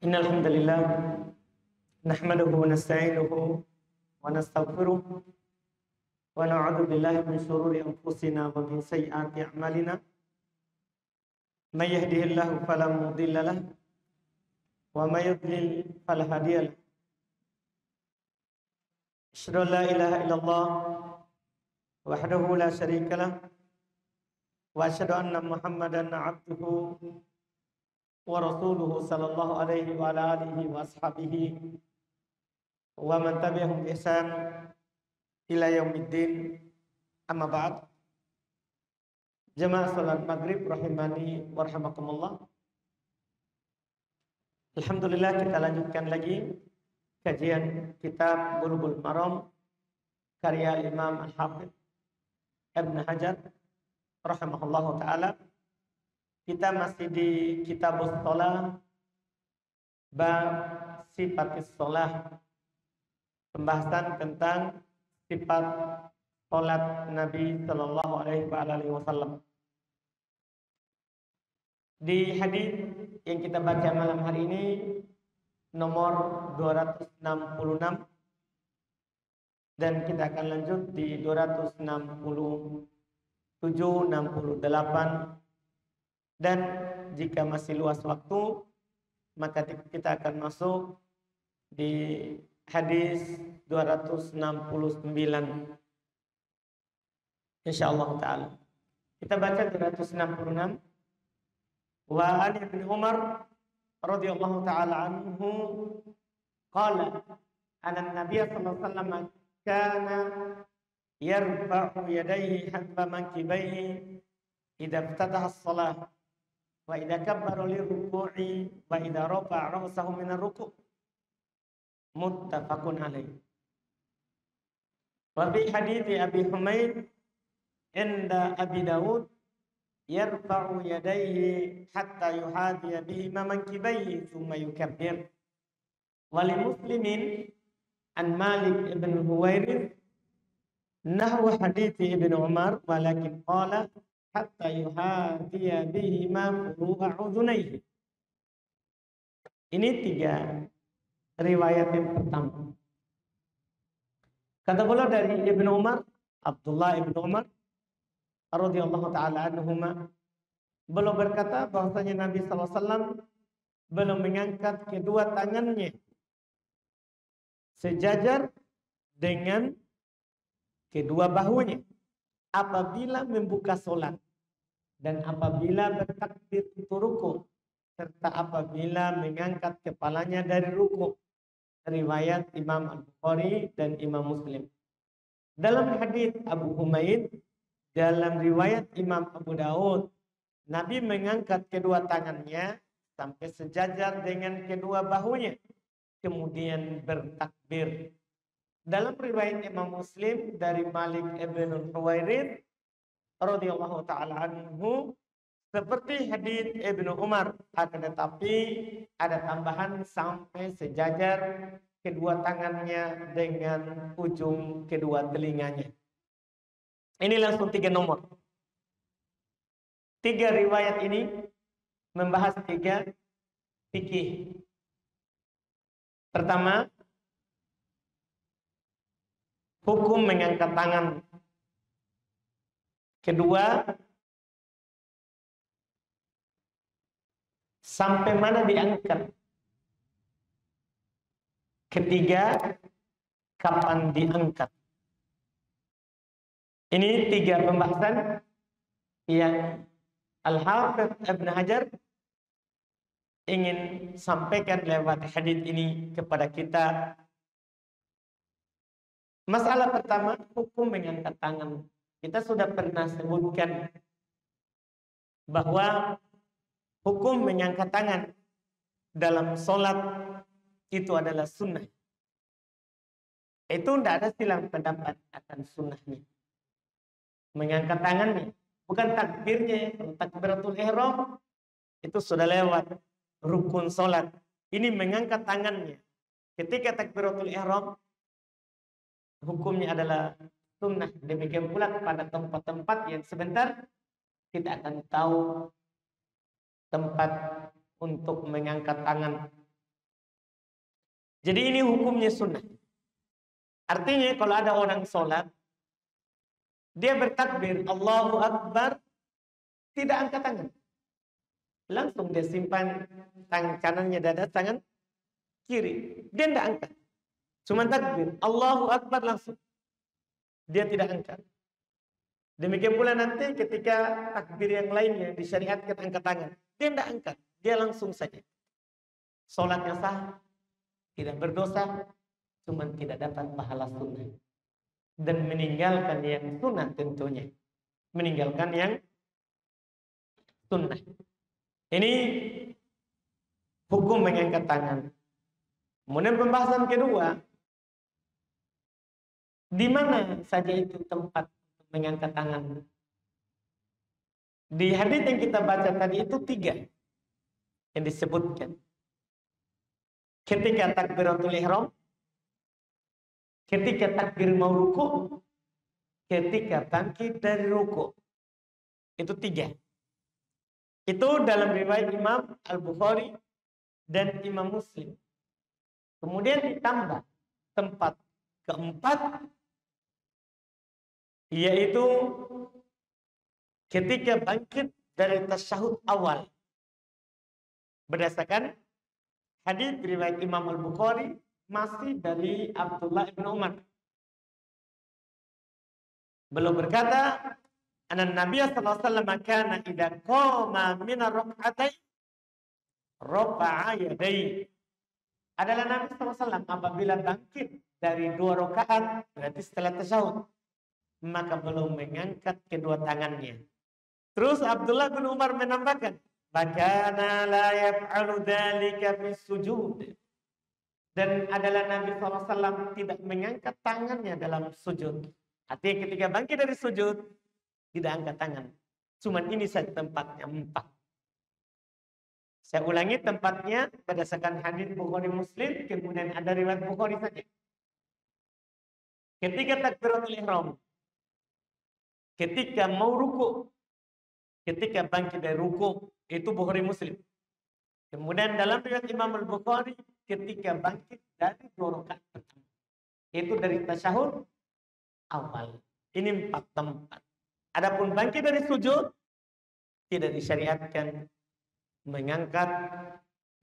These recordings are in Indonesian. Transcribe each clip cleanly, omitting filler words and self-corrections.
Innal hamdalillah nahmaduhu wa nasta'inuhu wa nastaghfiruh wa na'udzu billahi min shururi anfusina wa min sayyiati a'malina. May yahdihillahu fala mudilla lahu wa may yudlil fala hadiya lahu. Asyhadu an la ilaha illallah wahdahu la syarika lahu wa asyhadu anna Muhammadan 'abduhu wa rasuluhu sallallahu alaihi wa ala alihi wa ashabihi wa man tabi'ahum bi ihsan ila yaumiddin. Amma ba'd. Jamaah salat maghrib rahimani wa rahimakumullah. Alhamdulillah, kita lanjutkan lagi kajian kitab Bulughul Maram karya Imam Al-Hafidz Ibn Hajar rahimahullahu taala. Kita masih di Kitabus Shalah, bab sifatis shalah, pembahasan tentang sifat salat Nabi Sallallahu Alaihi Wasallam. Di hadis yang kita baca malam hari ini nomor 266 dan kita akan lanjut di 267, 68. Dan jika masih luas waktu, maka kita akan masuk di hadis 269. Insyaallah ta'ala. Kita baca 266. Wa an Ibn Umar radhiyallahu ta'ala anhu qala anna Nabiy sallallahu alaihi wasallam kana yarfa'u yadayhi hadba mankibaihi idza iftataha as-shalah wa idza kabbara liruku'i wa idza rafa'a ra'sahu min ar-ruku'. Muttafaqun alaih. Wa fi hadits Abi Humaid inda Abi Dawud yarfa'u yadayhi hatta yuhadiya bihima mankibaihi thumma yukabbir. Wa li Muslimin an Malik ibn Huwairith nahwa hadits Ibn Umar walakin qala hatta yuhadiya bihima furu'a udhunaihi. Ini 3 riwayat yang pertama. Kata beliau dari Ibnu Umar, Abdullah Ibnu Umar radhiyallahu taala anhuma, beliau berkata bahwasanya Nabi sallallahu alaihi wasallam beliau mengangkat kedua tangannya sejajar dengan kedua bahunya apabila membuka salat dan apabila bertakbir untuk ruku serta apabila mengangkat kepalanya dari ruku. Riwayat Imam Al-Bukhari dan Imam Muslim. Dalam hadis Abu Humaid, dalam riwayat Imam Abu Daud, Nabi mengangkat kedua tangannya sampai sejajar dengan kedua bahunya, kemudian bertakbir. Dalam riwayat Imam Muslim dari Malik ibn Huwairith radhiyallahu taala anhu, seperti hadis Ibnu Umar, akan tetapi ada tambahan sampai sejajar kedua tangannya dengan ujung kedua telinganya. Ini langsung 3 nomor. 3 riwayat ini membahas 3 fikih. Pertama, hukum mengangkat tangan. Kedua, sampai mana diangkat. Ketiga, kapan diangkat. Ini 3 pembahasan yang Al-Hafidz Ibn Hajar ingin sampaikan lewat hadis ini kepada kita. Masalah pertama, hukum mengangkat tangan. Kita sudah pernah sebutkan bahwa hukum mengangkat tangan dalam sholat itu adalah sunnah. Itu tidak ada silang pendapat akan sunnahnya. Mengangkat tangannya, bukan takbirnya. Takbiratul ihram itu sudah lewat rukun sholat. Ini mengangkat tangannya. Ketika takbiratul ihram, hukumnya adalah sunnah. Demikian pula pada tempat-tempat yang sebentar kita akan tahu tempat untuk mengangkat tangan Jadi ini hukumnya sunnah. Artinya kalau ada orang sholat, dia bertakbir, Allahu Akbar, tidak angkat tangan. Langsung dia simpan tangan kanannya di atas tangan kiri. Dia tidak angkat. Cuma takbir, Allahu Akbar langsung. Dia tidak angkat. Demikian pula nanti ketika takbir yang lainnya disyariatkan angkat tangan. Dia tidak angkat. Dia langsung saja. Sholatnya sah, tidak berdosa, cuma tidak dapat pahala sunnah. Dan meninggalkan yang sunnah tentunya. Meninggalkan yang sunnah. Ini hukum mengangkat tangan. Kemudian pembahasan kedua, di mana saja itu tempat mengangkat tangan? Di hadis yang kita baca tadi itu 3 yang disebutkan. Ketika takbiratul ihram, ketika takbir mau ruku, ketika bangkit dari ruku. Itu 3. Itu dalam riwayat Imam Al-Bukhari dan Imam Muslim. Kemudian ditambah tempat keempat, yaitu ketika bangkit dari tasyahud awal. Berdasarkan hadis riwayat Imam Al-Bukhari masih dari Abdullah bin Umar. Beliau berkata, "Anna Nabiy sallallahu alaihi wasallam kana idza qama min ar-rak'atayn rafa'a yadayhi." Adalah Nabi SAW apabila bangkit dari 2 rakaat, berarti setelah tasyahud, maka belum mengangkat kedua tangannya. Terus Abdullah bin Umar menambahkan, "Bakana la yaf'alu dzalika fi sujud." Dan adalah Nabi SAW tidak mengangkat tangannya dalam sujud. Artinya ketika bangkit dari sujud, tidak angkat tangan. Cuma ini saja tempatnya 4. Saya ulangi tempatnya berdasarkan hadis Bukhari Muslim, kemudian ada riwayat Bukhari saja. Ketika takbiratul ihram, ketika mau ruku, ketika bangkit dari ruku, itu Bukhari Muslim. Kemudian dalam riwayat Imam Al-Bukhari, ketika bangkit dari 2 rakaat pertama, itu dari tasyahud awal. Ini 4 tempat. Adapun bangkit dari sujud, tidak disyariatkan mengangkat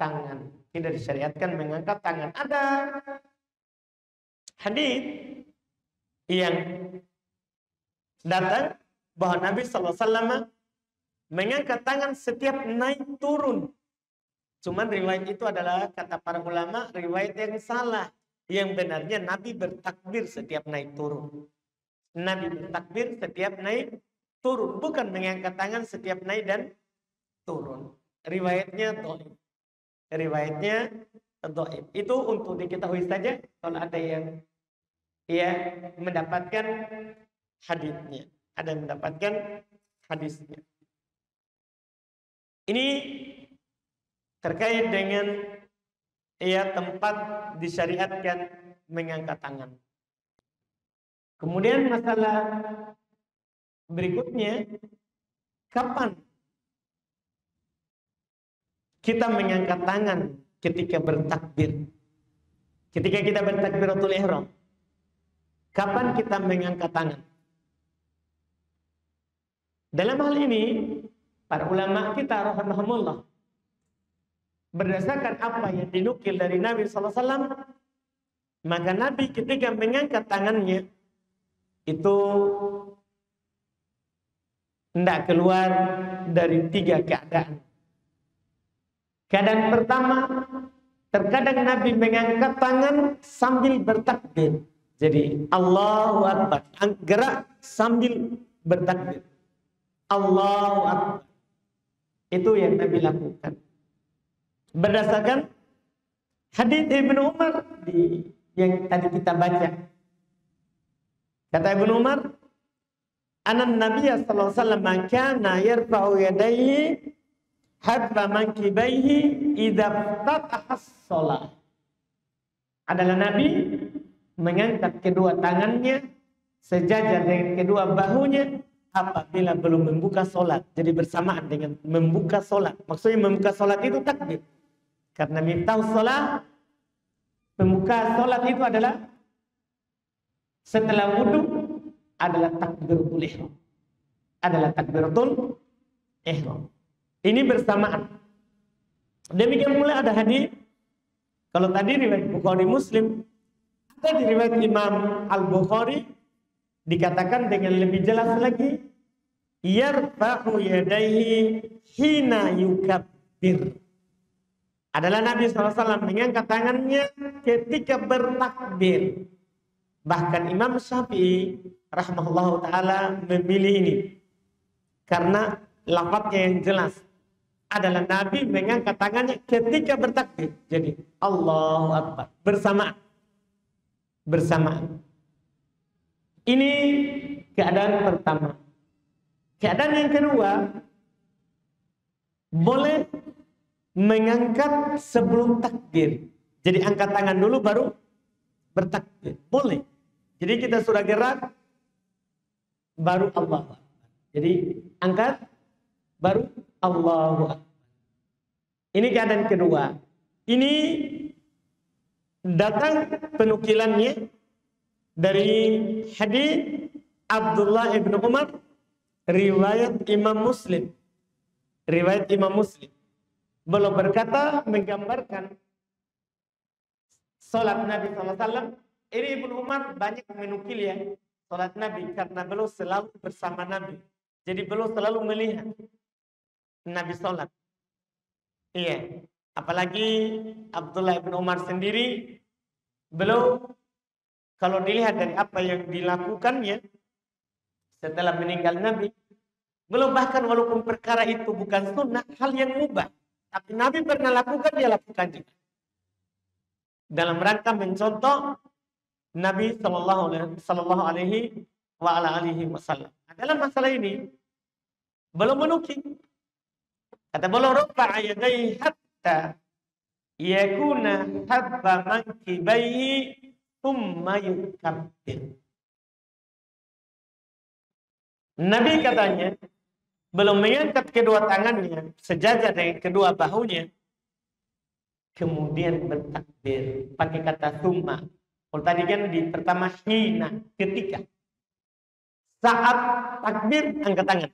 tangan. Tidak disyariatkan mengangkat tangan. Ada hadis yang datang bahwa Nabi SAW mengangkat tangan setiap naik turun. Cuman riwayat itu adalah, kata para ulama, riwayat yang salah. Yang benarnya Nabi bertakbir setiap naik turun. Nabi bertakbir setiap naik turun. Bukan mengangkat tangan setiap naik dan turun. Riwayatnya dhaif. Riwayatnya dhaif. Itu untuk diketahui saja kalau ada yang mendapatkan hadisnya. Ada yang mendapatkan hadisnya. Ini terkait dengan tempat disyariatkan mengangkat tangan. Kemudian masalah berikutnya, kapan kita mengangkat tangan ketika bertakbir? Ketika kita bertakbiratul ihram, kapan kita mengangkat tangan? Dalam hal ini, para ulama kita rahimahumullah, berdasarkan apa yang dinukil dari Nabi SAW, maka Nabi ketika mengangkat tangannya, itu tidak keluar dari 3 keadaan. Keadaan pertama, terkadang Nabi mengangkat tangan sambil bertakbir. Jadi Allahu Akbar, gerak sambil bertakbir. Allahu Akbar. Itu yang Nabi lakukan. Berdasarkan hadis Ibnu Umar yang tadi kita baca. Kata Ibnu Umar, "Anan Nabiy sallallahu alaihi wasallam kana yarfa'u yadayhi hadba mankibaihi idza ftataha shalah." Adalah Nabi mengangkat kedua tangannya sejajar dengan kedua bahunya apabila belum membuka solat. Jadi bersamaan dengan membuka solat. Maksudnya membuka solat itu takbir. Karena miftahus solat Pembuka sholat itu adalah setelah wudhu adalah takbiratul ihram. Adalah takbiratul ihram. Ini bersamaan. Demikian pula ada hadis. Kalau tadi riwayat Bukhari Muslim, ada di riwayat Imam Al-Bukhari dikatakan dengan lebih jelas lagi, yarfa'u yadayhi hina yukabbir. Adalah Nabi SAW mengangkat tangannya ketika bertakbir. Bahkan Imam Syafi'i rahimahullahu ta'ala memilih ini karena lafadznya yang jelas. Adalah Nabi mengangkat tangannya ketika bertakbir. Jadi Allahu Akbar bersamaan. Bersamaan. Ini keadaan pertama. Keadaan yang kedua, boleh mengangkat sebelum takbir. Jadi angkat tangan dulu baru bertakbir. Boleh. Jadi kita sudah gerak baru Allahu Akbar. Jadi angkat baru Allahu Akbar. Ini keadaan kedua. Ini datang penukilannya dari hadis Abdullah ibn Umar, riwayat Imam Muslim. Riwayat Imam Muslim. Beliau berkata menggambarkan salat Nabi SAW. Ini Ibnu Umar banyak menukil ya salat Nabi karena beliau selalu bersama Nabi. Jadi beliau selalu melihat Nabi salat. Iya. Apalagi Abdullah bin Umar sendiri, beliau kalau dilihat dari apa yang dilakukannya setelah meninggal Nabi, beliau bahkan walaupun perkara itu bukan sunnah, hal yang mubah, tapi Nabi pernah lakukan, dia lakukan juga. Dalam rangka mencontoh Nabi Sallallahu Alaihi Wasallam. Dalam masalah ini, belum menukil. Kata beliau, rafa'a yadayhi hatta yakuna habba mankibaihi thumma yukabbir. Nabi katanya belum mengangkat kedua tangannya sejajar dengan kedua bahunya, kemudian bertakbir pakai kata thumma. Kalau tadi kan di pertama hina, ketika saat takbir angkat tangan,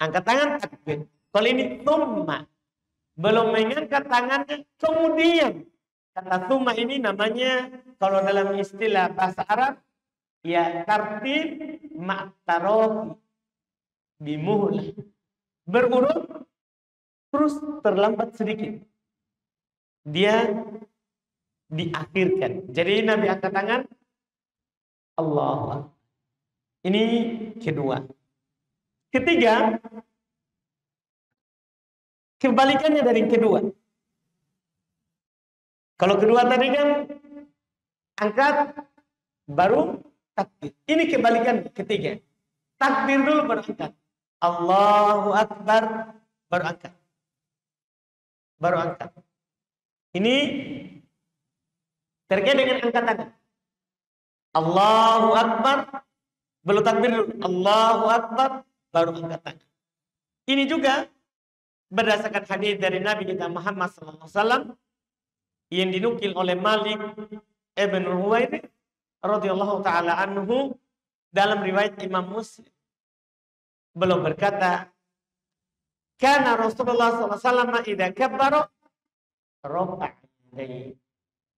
angkat tangan takbir. Kalau ini thumma, belum mengangkat tangannya, kemudian kata thumma ini namanya kalau dalam istilah bahasa Arab ya tartib ma'tarofi bimuhlah, berurut terus terlambat sedikit, dia diakhirkan. Jadi Nabi angkat tangan, Allah. Ini kedua. Ketiga, kebalikannya dari kedua. Kalau kedua tadi kan angkat baru takbir. Ini kebalikan ketiga. Takbir dulu baru angkat. Allahu Akbar baru angkat. Baru angkat. Ini terkait dengan angkat tangan. Allahu Akbar belum takbir dulu. Allahu Akbar baru angkat tangan. Ini juga berdasarkan hadis dari Nabi kita Muhammad SAW yang dinukil oleh Malik ibn Huwairits radhiyallahu taala anhu dalam riwayat Imam Muslim. Beliau berkata, "Kana Rasulullah SAW idza kabbara rafa'a yadayhi."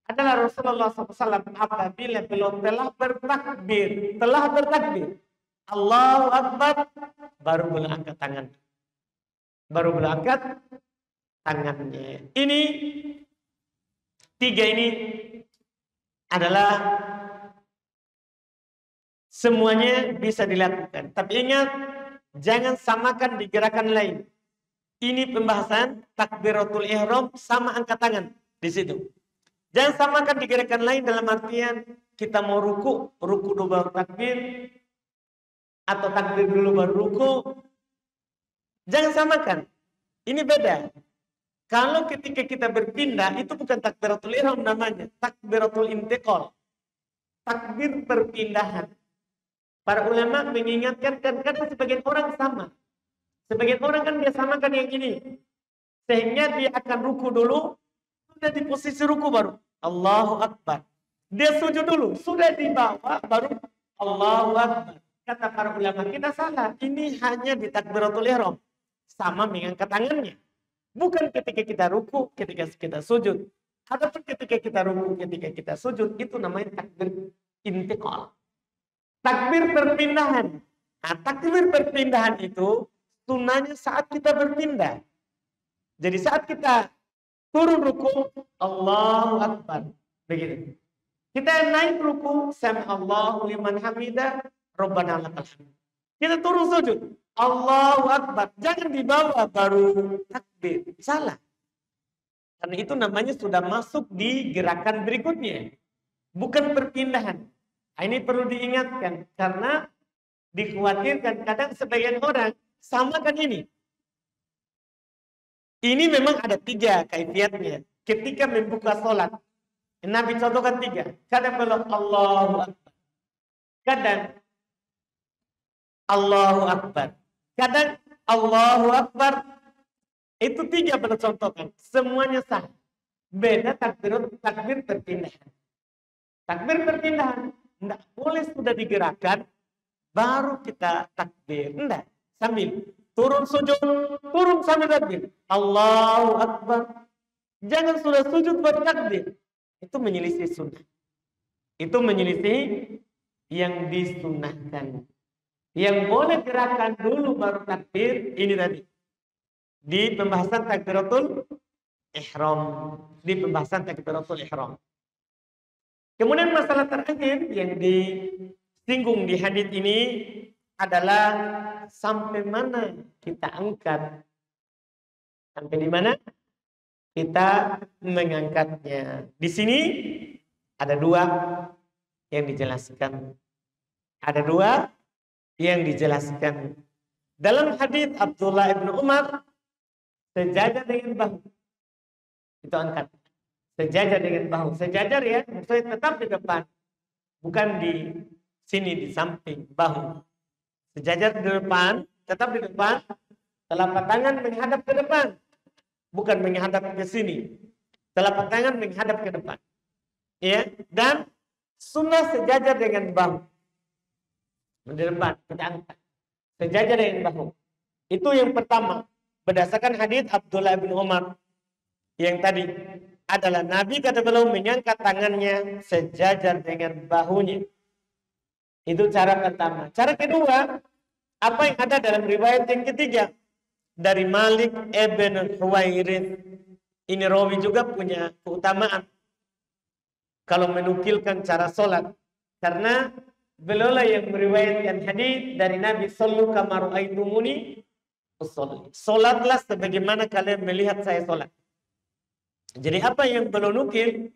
Adalah Rasulullah SAW apabila beliau telah bertakbir, Allahu Akbar, baru beliau angkat tangan. Baru beliau angkat tangannya. Ini tiga ini adalah semuanya bisa dilakukan. Tapi ingat, jangan samakan di gerakan lain. Ini pembahasan takbiratul ihram sama angkat tangan di situ. Jangan samakan di gerakan lain dalam artian kita mau ruku dulu baru takbir, atau takbir dulu baru ruku. Jangan samakan. Ini beda. Kalau ketika kita berpindah, itu bukan takbiratul ihram namanya. Takbiratul intiqal. Takbir perpindahan. Para ulama mengingatkan kan karena sebagian orang sama. Sebagian orang kan dia samakan yang ini. Sehingga dia akan ruku dulu, sudah di posisi ruku baru Allahu Akbar. Dia sujud dulu, sudah di bawah baru Allahu Akbar. Kata para ulama, kita salah. Ini hanya di takbiratul ihram. Sama mengangkat tangannya. Bukan ketika kita ruku, ketika kita sujud. Ataupun ketika kita ruku, ketika kita sujud. Itu namanya takbir intiqal. Takbir perpindahan. Nah, takbir perpindahan itu sunahnya saat kita berpindah. Jadi saat kita turun ruku, Allahu Akbar. Begitu. Kita naik ruku, sami Allahu liman hamidah, Rabbana lakal hamd. Kita turun sujud, Allahu Akbar. Jangan dibawa baru takbir. Salah. Karena itu namanya sudah masuk di gerakan berikutnya. Bukan perpindahan. Nah, ini perlu diingatkan. Karena dikhawatirkan kadang sebagian orang samakan ini. Ini memang ada 3 kaifiatnya. Ketika membuka sholat. Nabi contohkan 3. Kadang belum Allahu Akbar. Kadang Allahu Akbar. Kadang Allahu Akbar. Itu 3 pada contohkan. Semuanya sah. Beda takbir perpindahan. Takbir perpindahan. Tidak boleh sudah digerakkan. Baru kita takbir. Tidak. Sambil turun sujud. Turun sambil takbir. Allahu Akbar. Jangan sudah sujud baru takbir. Itu menyelisih sunnah. Itu menyelisih yang disunnahkan. Yang boleh gerakan dulu baru takbir, ini tadi. Di pembahasan takbiratul ihram. Di pembahasan takbiratul ihram. Kemudian masalah terakhir yang disinggung di hadis ini adalah sampai mana kita angkat. Sampai di mana kita mengangkatnya. Di sini ada 2 yang dijelaskan. Ada 2 yang dijelaskan. Dalam hadis Abdullah bin Umar, sejajar dengan bahu. Itu angkat. Sejajar dengan bahu. Sejajar ya, maksudnya tetap di depan. Bukan di sini, di samping bahu. Sejajar di depan, tetap di depan. Telapak tangan menghadap ke depan. Bukan menghadap ke sini. Telapak tangan menghadap ke depan. Ya, dan sunnah sejajar dengan bahu. Di depan, kita angkat. Sejajar dengan bahu. Itu yang pertama. Berdasarkan hadis Abdullah bin Umar. Yang tadi adalah Nabi kata beliau mengangkat tangannya sejajar dengan bahunya. Itu cara pertama. Cara kedua, apa yang ada dalam riwayat yang ketiga. Dari Malik ibn Huwairith. Ini rawi juga punya keutamaan. Kalau menukilkan cara sholat. Karena beliau lah yang meriwayatkan hadis dari Nabi sallu kama ra'aitumuni usolli. Sholatlah sebagaimana kalian melihat saya sholat. Jadi apa yang beliau nukil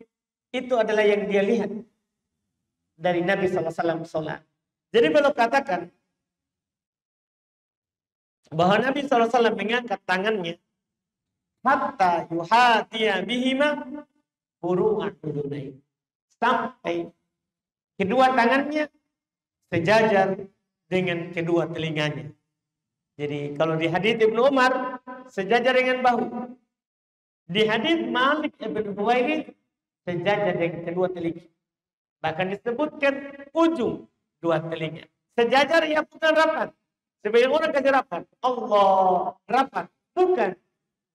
itu adalah yang dia lihat dari Nabi SAW sholat. Jadi beliau katakan bahwa Nabi SAW mengangkat tangannya hatta yuhatiya bihima furu'an udunai. Sampai kedua tangannya sejajar dengan kedua telinganya. Jadi kalau di hadits Ibnu Umar sejajar dengan bahu. Di hadits Malik ibn Huwairith sejajar dengan kedua telinga. Bahkan disebutkan ujung dua telinga. Sejajar ya bukan rapat. Sebagian orang kasih rapat. Allah rapat. Bukan.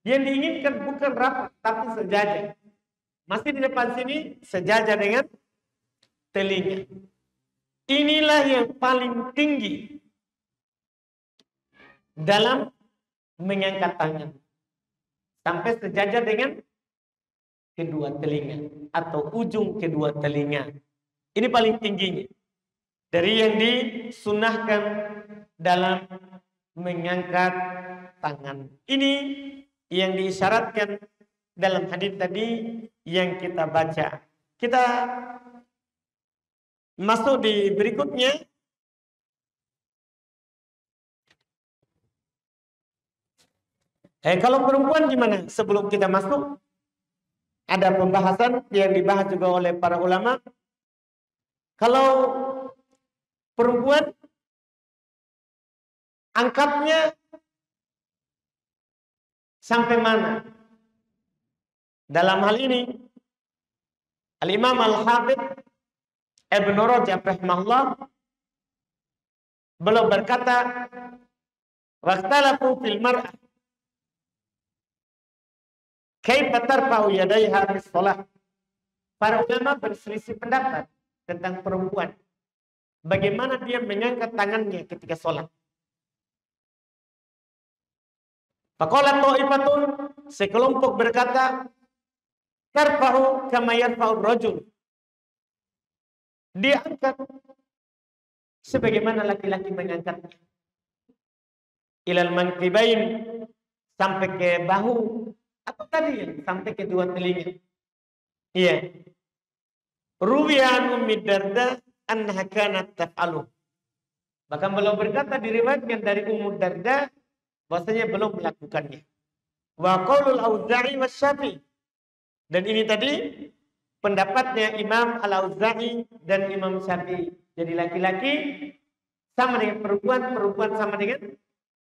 Yang diinginkan bukan rapat, tapi sejajar. Masih di depan sini sejajar dengan telinga. Inilah yang paling tinggi dalam mengangkat tangan. Sampai sejajar dengan kedua telinga. Atau ujung kedua telinga. Ini paling tingginya. Dari yang disunahkan dalam mengangkat tangan. Ini yang diisyaratkan dalam hadis tadi yang kita baca. Kita masuk di berikutnya. Kalau perempuan gimana? Sebelum kita masuk, ada pembahasan yang dibahas juga oleh para ulama. Kalau perempuan angkatnya sampai mana? Dalam hal ini Al-Imam Al-Hafidz Ibnu Rajab rahimahullah beliau berkata, waqtalafu fil mar'ah kaifa tarfa'u yadayha fi shalah. Para ulama berselisih pendapat tentang perempuan, bagaimana dia mengangkat tangannya ketika sholat. Faqala ta'ifatun, sekelompok berkata, tarfa'u kama yarfa'ur rajul. Dia angkat sebagaimana laki-laki mengangkatnya. Ilal mankibain, sampai ke bahu, atau tadi sampai ke dua telinga. Iya. Ruwiya Ummi Darda annaha kanat taf'alu. Bahkan beliau berkata diriwayatkan dari Ummu Darda bahwasanya belum melakukannya. Wa qaulul Auza'i wasy-Syafi'i. Dan ini tadi pendapatnya Imam Al-Auza'i dan Imam Syafi'i. Jadi laki-laki sama dengan perempuan, perempuan sama dengan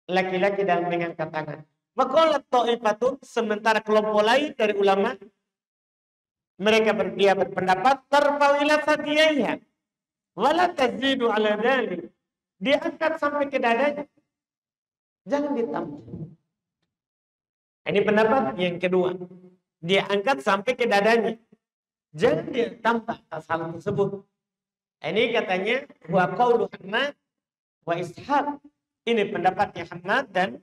laki-laki dalam mengangkat tangan. Wa qalat ta'ifatun, sementara kelompok lain dari ulama mereka berpendapat tarfa'u ila sadiyaiha wala tazidu ala dzalik. Diangkat sampai ke dadanya. Jangan ditambah. Ini pendapat yang kedua. Dia angkat sampai ke dadanya. Jangan dia tambah atas hal tersebut. Ini katanya wa qaulu Ahmad wa Ishaq. Ini pendapatnya Ahmad dan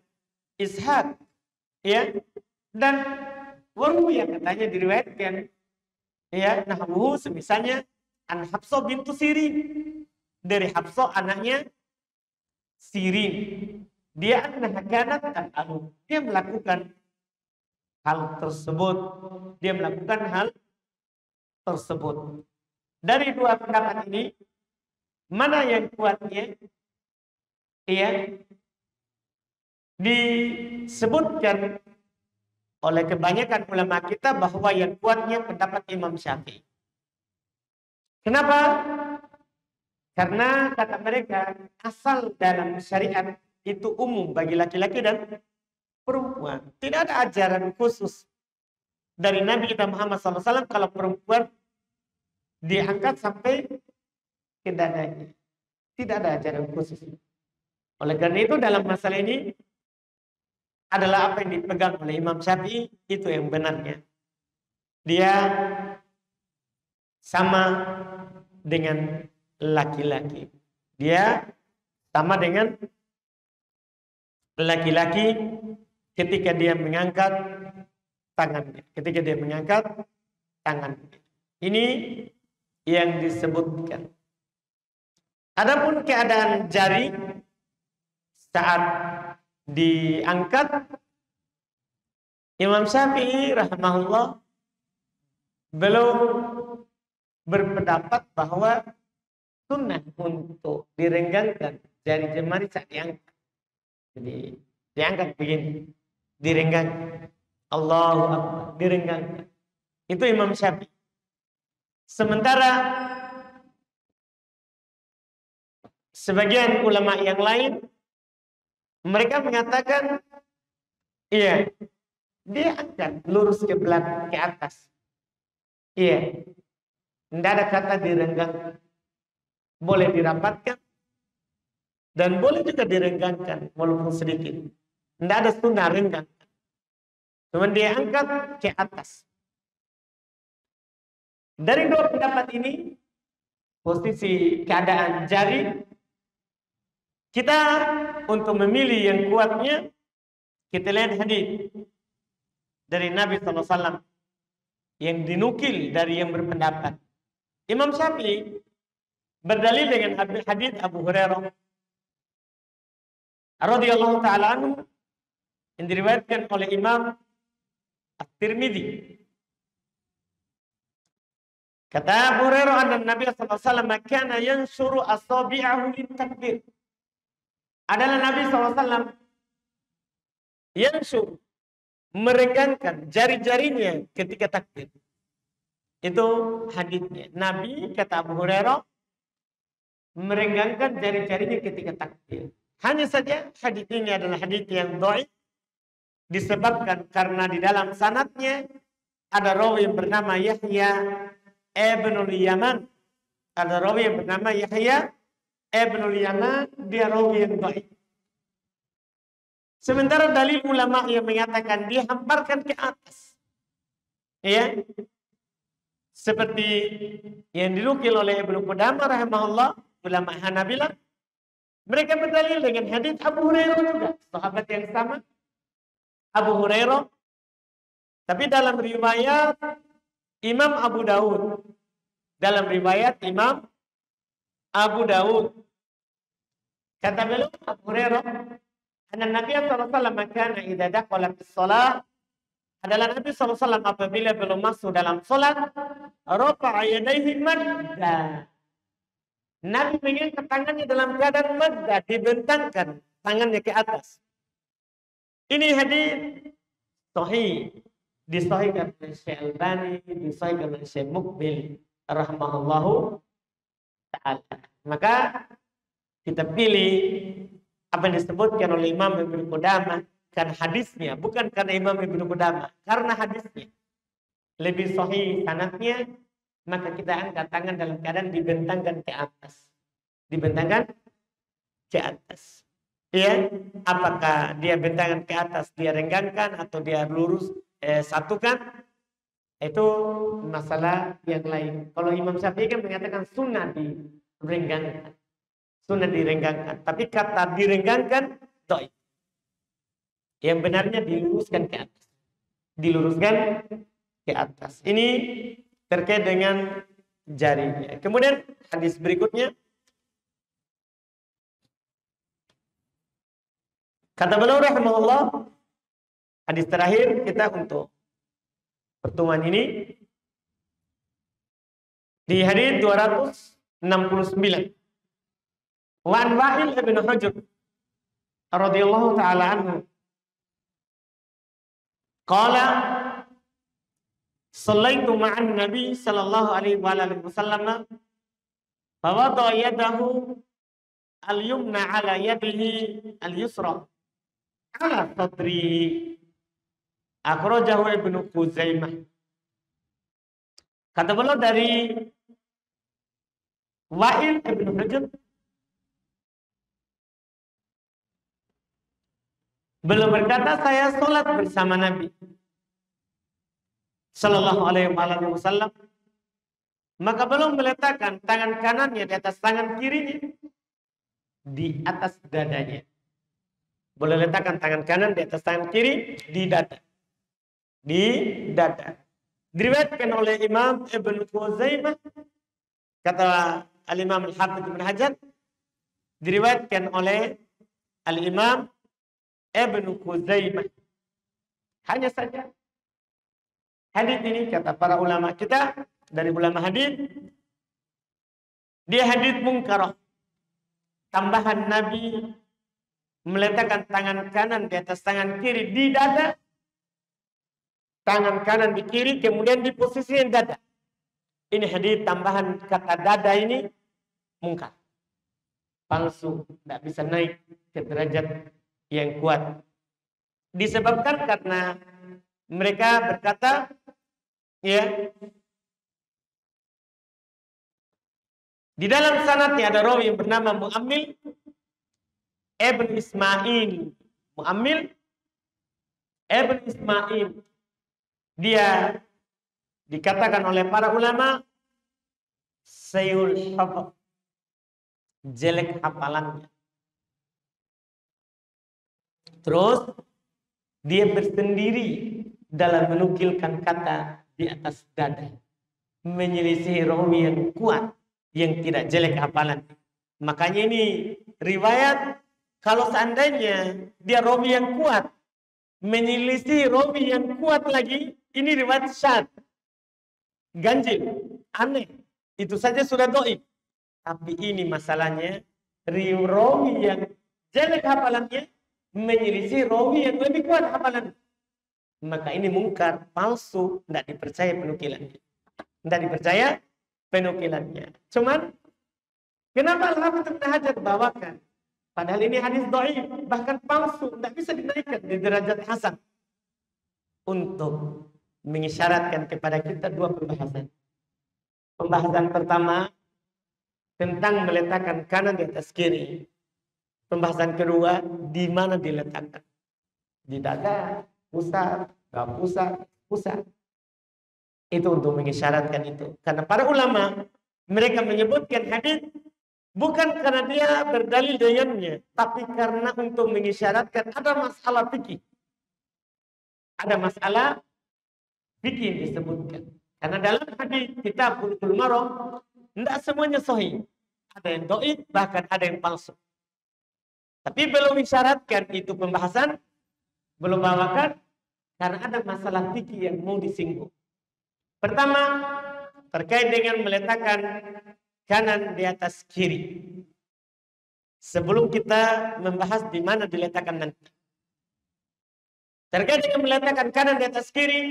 Ishaq. Ya. Dan waruya katanya diriwayatkan ya nahwu semisalnya an Hafsah bintu Sirin, dari Hafsah anaknya Sirin. Dia dia melakukan hal tersebut. Dia melakukan hal tersebut. Dari dua pendapat ini, mana yang kuatnya? Iya, disebutkan oleh kebanyakan ulama kita bahwa yang kuatnya pendapat Imam Syafi'i. Kenapa? Karena kata mereka asal dalam syariat itu umum bagi laki-laki dan perempuan. Tidak ada ajaran khusus dari Nabi kita Muhammad SAW kalau perempuan diangkat sampai ke dadanya. Tidak ada ajaran khusus. Oleh karena itu dalam masalah ini adalah apa yang dipegang oleh Imam Syafi'i, itu yang benarnya. Dia sama dengan laki-laki. Dia sama dengan laki-laki ketika dia mengangkat tangannya. Ketika dia mengangkat tangannya. Ini yang disebutkan. Adapun keadaan jari saat diangkat, Imam Syafi'i rahimahullah belum berpendapat bahwa sunnah untuk direnggangkan jari jemari saat diangkat. Jadi diangkat begini, direnggang, Allahu Akbar, direnggang. Itu Imam Syafi'i. Sementara sebagian ulama yang lain mereka mengatakan, iya, dia angkat lurus ke belakang, ke atas. Iya, tidak ada kata direnggang. Boleh dirapatkan dan boleh juga direnggangkan walaupun sedikit. Tidak ada sunnah renggang. Cuma dia angkat ke atas. Dari dua pendapat ini, posisi keadaan jari, kita untuk memilih yang kuatnya, kita lihat hadis dari Nabi SAW yang dinukil dari yang berpendapat. Imam Syafi'i berdalil dengan hadis Abu Hurairah radhiyallahu taala anhu yang diriwayatkan oleh Imam At-Tirmidzi. Kata Abu Hurairah, anna Nabi sallallahu alaihi wasallam kana yanshuru asabi'ahu litakbir. Adalah Nabi SAW yanshur, merenggangkan jari-jarinya ketika takbir. Itu hadisnya. Nabi, kata Abu Hurairah, merenggangkan jari-jarinya ketika takbir. Hanya saja hadis ini adalah hadis yang dhaif, disebabkan karena di dalam sanadnya ada rawi yang bernama Yahya Ibnul Yaman. Ada rawi yang bernama Yahya Ibnul Yaman, dia rawi yang dhaif. Sementara dalil ulama yang mengatakan dihamparkan ke atas. Ya. Seperti yang dinukil oleh Ibnu Qudamah rahimahullah, ulama Hanabilah, mereka berdalil dengan hadis Abu Hurairah juga, sahabat yang sama, Abu Hurairah. Tapi dalam riwayat Imam Abu Daud, dalam riwayat Imam Abu Daud, kata beliau Abu Hurairah, anna Nabi sallallahu alaihi wasallam kana idza dakhala fi shalah, adalah Nabi sallallahu alaihi wasallam apabila belum masuk dalam salat, rafa'a yadayhi madda. Nabi mengangkat tangannya dalam keadaan madda, dibentangkan tangannya ke atas. Ini hadis sahih, disahihkan oleh Syekh Albani, disahihkan oleh Syekh Muqbil rahimahullahu ta'ala. Maka kita pilih apa yang disebutkan oleh Imam Ibnu Qudamah, kan hadisnya, bukan karena Imam Ibnu Qudamah, karena hadisnya lebih sahih sanadnya, maka kita angkat tangan dalam keadaan dibentangkan ke atas. Dibentangkan ke atas. Ya, apakah dia bentangkan ke atas, dia renggangkan atau dia lurus satukan, itu masalah yang lain. Kalau Imam Syafi'i kan mengatakan sunnah direnggangkan. Sunnah direnggangkan. Tapi kata direnggangkan, dhaif. Yang benarnya diluruskan ke atas. Diluruskan ke atas. Ini terkait dengan jarinya. Kemudian hadis berikutnya, kata beliau rahimahullah, hadis terakhir kita untuk pertemuan ini, di hadis 269. Wa an Wa'il bin Hujr radhiyallahu ta'ala anhu qala Sallaitu ma'an Nabi sallallahu alaihi wasallam fa wada yadahu al-yumna ala yadihi al-yusra ala sadri. Akhrajahu Ibnu Khuzaimah. Kata beliau dari Wa'il bin Hujr, beliau berkata, saya sholat bersama Nabi sallallahu alaihi wasallam, maka beliau meletakkan tangan kanannya di atas tangan kirinya, di atas dadanya. Boleh letakkan tangan kanan di atas tangan kiri di dada. Di dada. Diriwayatkan oleh Imam Ibnu Khuzaimah, kata Al-Imam Al-Hafidz Ibnu Hajar, diriwayatkan oleh Al-Imam Ibnu Khuzaimah. Hanya saja hadis ini, kata para ulama kita, dari ulama hadis, dia hadis mungkarah. Tambahan Nabi meletakkan tangan kanan di atas tangan kiri di dada, tangan kanan di kiri, kemudian di posisi yang dada. Ini hadis tambahan kata dada ini mungkar, palsu, tidak bisa naik ke derajat yang kuat. Disebabkan karena mereka berkata, ya, di dalam sanadnya ada rawi yang bernama Mu'ammil Ibn Ismail. Mu'ammil Ibn Ismail. Dia dikatakan oleh para ulama sayul hafaz, jelek hafalannya. Terus dia bersendiri dalam menukilkan kata di atas dada, menyelisih rawi yang kuat yang tidak jelek hafalan. Makanya ini riwayat, kalau seandainya dia rawi yang kuat menyelisih rawi yang kuat lagi, ini riwayat syadz, ganjil, aneh, itu saja sudah dhaif. Tapi ini masalahnya, rawi yang jelek hafalannya menyelisih rawi yang lebih kuat hafalan. Maka ini mungkar, palsu, tidak dipercaya penukilannya. Tidak dipercaya penukilannya. Cuman, kenapa Al-Hafidz Ibnu Hajar bawakan? Padahal ini hadis dhaif, bahkan palsu, tidak bisa dinaikkan di derajat hasan. Untuk mengisyaratkan kepada kita dua pembahasan. Pembahasan pertama tentang meletakkan kanan di atas kiri. Pembahasan kedua, di mana diletakkan. Di dada, pusat, gak pusat. Itu untuk mengisyaratkan itu. Karena para ulama, mereka menyebutkan hadis bukan karena dia berdalil dengannya, tapi karena untuk mengisyaratkan ada masalah fikih. Ada masalah fikih disebutkan. Karena dalam hadis kitab Bulughul Maram, tidak semuanya sahih. Ada yang dhaif, bahkan ada yang palsu. Tapi belum disyaratkan itu pembahasan, belum bawakan, karena ada masalah fikih yang mau disinggung. Pertama, terkait dengan meletakkan kanan di atas kiri. Sebelum kita membahas di mana diletakkan nanti. Terkait dengan meletakkan kanan di atas kiri,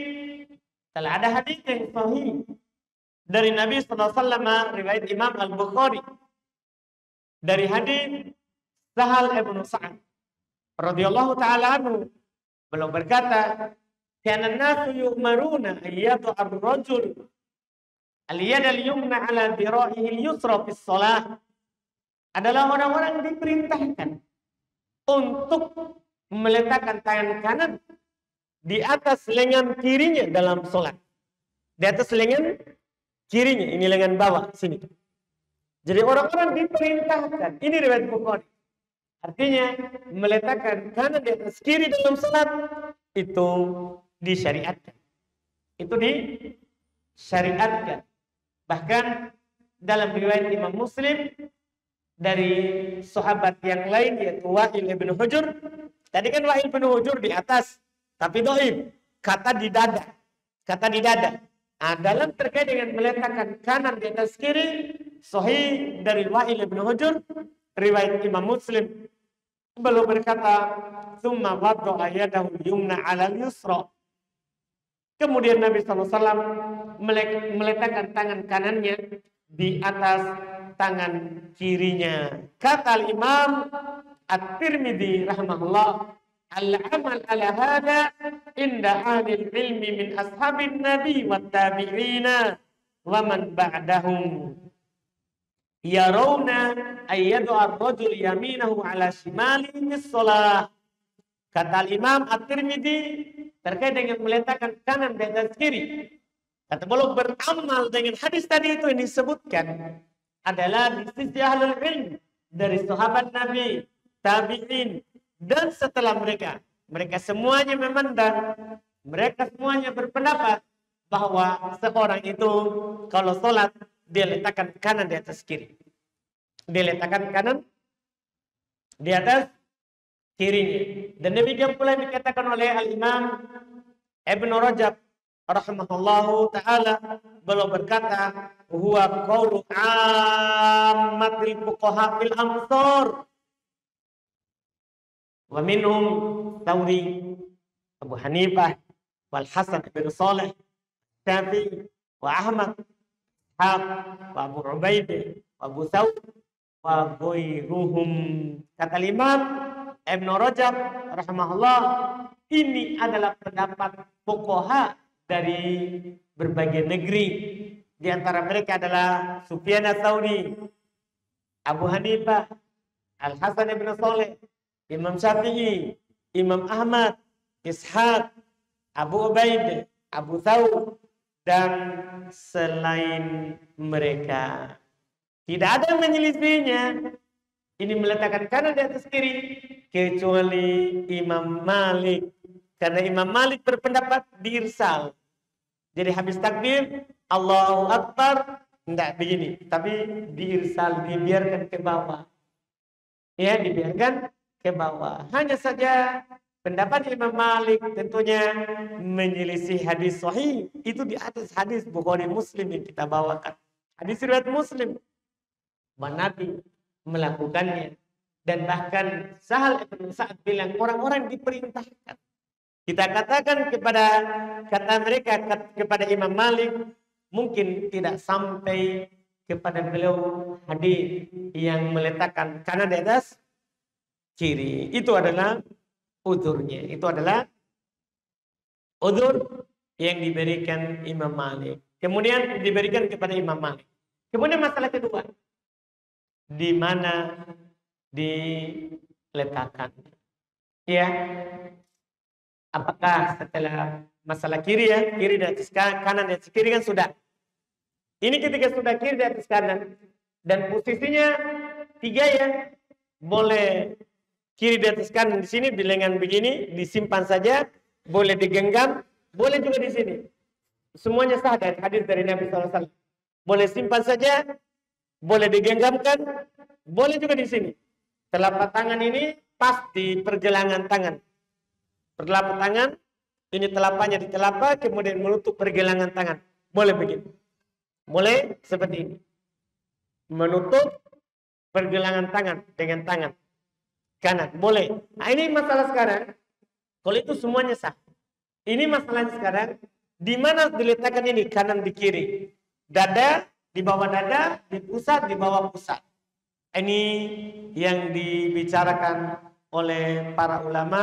telah ada hadis yang sahih dari Nabi SAW, riwayat Imam Al-Bukhari, dari hadis Sahal ibn Sa'ad radhiyallahu ta'ala anhu, beliau berkata, "Kana an-nasu yu'maruna ayyatu ar-rajul al-yad al-yumna 'ala dhira'ihi al-yusra fi shalah." Adalah orang-orang diperintahkan untuk meletakkan tangan kanan di atas lengan kirinya dalam sholat. Di atas lengan kirinya, ini lengan bawah sini. Jadi orang-orang diperintahkan. Ini riwayat Bukhari. Artinya meletakkan kanan di atas kiri dalam sholat itu disyariatkan. Itu disyariatkan. Bahkan dalam riwayat Imam Muslim dari sahabat yang lain yaitu Wa'il ibn Hujur. Tadi kan Wa'il ibn Hujur di atas, tapi dhaif. Kata di dada. Nah, dalam terkait dengan meletakkan kanan di atas kiri, sahih dari Wa'il ibn Hujur, riwayat Imam Muslim, beliau berkata, "Tsumma wadda'a yadahu yumna 'ala al-yusra." Kemudian Nabi SAW meletakkan tangan kanannya di atas tangan kirinya. Kata Imam At-Tirmidzi rahimahullah, "Al-amal ala hada inda ahlil ilmi min ashabin nabi wat tabi'ina wa man ba'dahum yarawna ayyadu ar-rajul yaminahu ala shimalihi bis-shalah." Kata Imam At-Tirmidzi terkait dengan meletakkan kanan di atas kiri. Kata beliau beramal dengan hadis tadi itu yang disebutkan adalah di sisi ahlul ilm dari sahabat Nabi, tabi'in, dan setelah mereka. Mereka semuanya memandang, mereka semuanya berpendapat bahwa seorang itu kalau sholat, dia letakkan kanan di atas kiri. Dia letakkan kanan di atas kirinya. Dan demikian pula dikatakan oleh Al-Imam Ibn Rajab rahimahullahu ta'ala, beliau berkata, "Huwa qawlu ammatil fuqaha fil amsar." Wa minhum Thawri, Abu Hanifah, wal Hasan bin Saleh, Syafi'i, wa Ahmad, Ishaq, wa Abu Ubaidah, wa Abu Thawr, wa ghairuhum. Kata Imam Ibn Rajab rahimahullah, ini adalah pendapat fuqaha dari berbagai negeri. Di antara mereka adalah Sufyan ats-Tsauri, Abu Hanifah, Al Hasan bin Saleh, Imam Syafi'i, Imam Ahmad, Ishaq, Abu Ubaidah, Abu Thawr, dan selain mereka. Tidak ada yang menyelisihinya. Ini meletakkan kanan di atas kiri, kecuali Imam Malik. Karena Imam Malik berpendapat diirsal. Jadi habis takbir, Allahu Akbar, enggak begini. Tapi diirsal, dibiarkan ke bawah. Ya, dibiarkan ke bawah. Hanya saja pendapat Imam Malik tentunya menyelisih hadis sahih. Itu di atas hadis Bukhari Muslim yang kita bawakan. Hadis riwayat Muslim. Nabi melakukannya. Dan bahkan Sahal ibn Sa'ad bilang orang-orang diperintahkan. Kita katakan kata mereka kepada Imam Malik, mungkin tidak sampai kepada beliau hadis yang meletakkan kanan di atas kiri. Itu adalah udurnya. Itu adalah udur yang diberikan Imam Malik. Kemudian diberikan kepada Imam Malik. Kemudian masalah kedua, di mana diletakkan? Ya, apakah setelah masalah kiri ya, kiri di atas kanan di atas kiri kan sudah. Ini ketika sudah kiri di atas kanan dan posisinya 3 ya, boleh kiri di atas kanan di sini di lengan begini disimpan saja, boleh digenggam, boleh juga di sini. Semuanya sah dari hadis dari Nabi SAW. Boleh simpan saja, boleh digenggamkan, boleh juga di sini. Telapak tangan ini pas di pergelangan tangan. Telapak tangan, ini telapaknya di telapak, kemudian menutup pergelangan tangan. Boleh begitu. Boleh seperti ini. Menutup pergelangan tangan dengan tangan kanan. Boleh. Nah ini masalah sekarang. Kalau itu semuanya sah. Ini masalahnya sekarang. Di mana diletakkan ini? Kanan di kiri. Dada, di bawah dada, di pusat, di bawah pusat. Ini yang dibicarakan oleh para ulama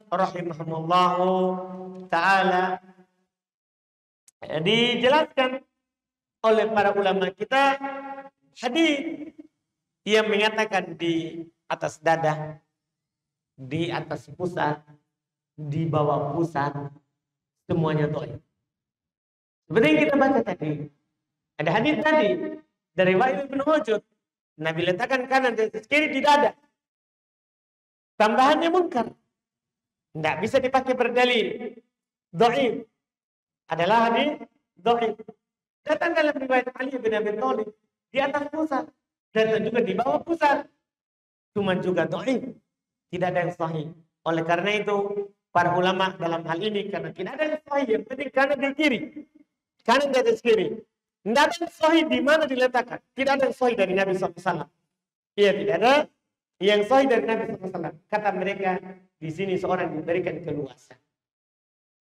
rahimahumullahu ta'ala. Dijelaskan oleh para ulama kita hadis yang mengatakan di atas dada, di atas pusat, di bawah pusat, semuanya dhaif. Seperti yang kita baca tadi. Ada hadis tadi dari Wa'il bin Hujr. Nabi letakkan kanan dan kiri di dada. Tambahannya munkar. Tidak bisa dipakai berdalil. Dhaif. Adalah hadis dhaif. Datang dalam riwayat Ali bin Abi Thalib di atas pusat. Datang juga di bawah pusat. Cuma juga dhaif. Tidak ada yang sahih. Oleh karena itu, para ulama dalam hal ini, karena tidak ada yang sahih, yang penting kanan di kiri. Kanan di atas kiri. Tidak ada yang sahih di mana diletakkan. Tidak ada yang sahih dari Nabi SAW. Iya, tidak ada yang sahih dari Nabi SAW. Kata mereka, di sini seorang diberikan keluasan.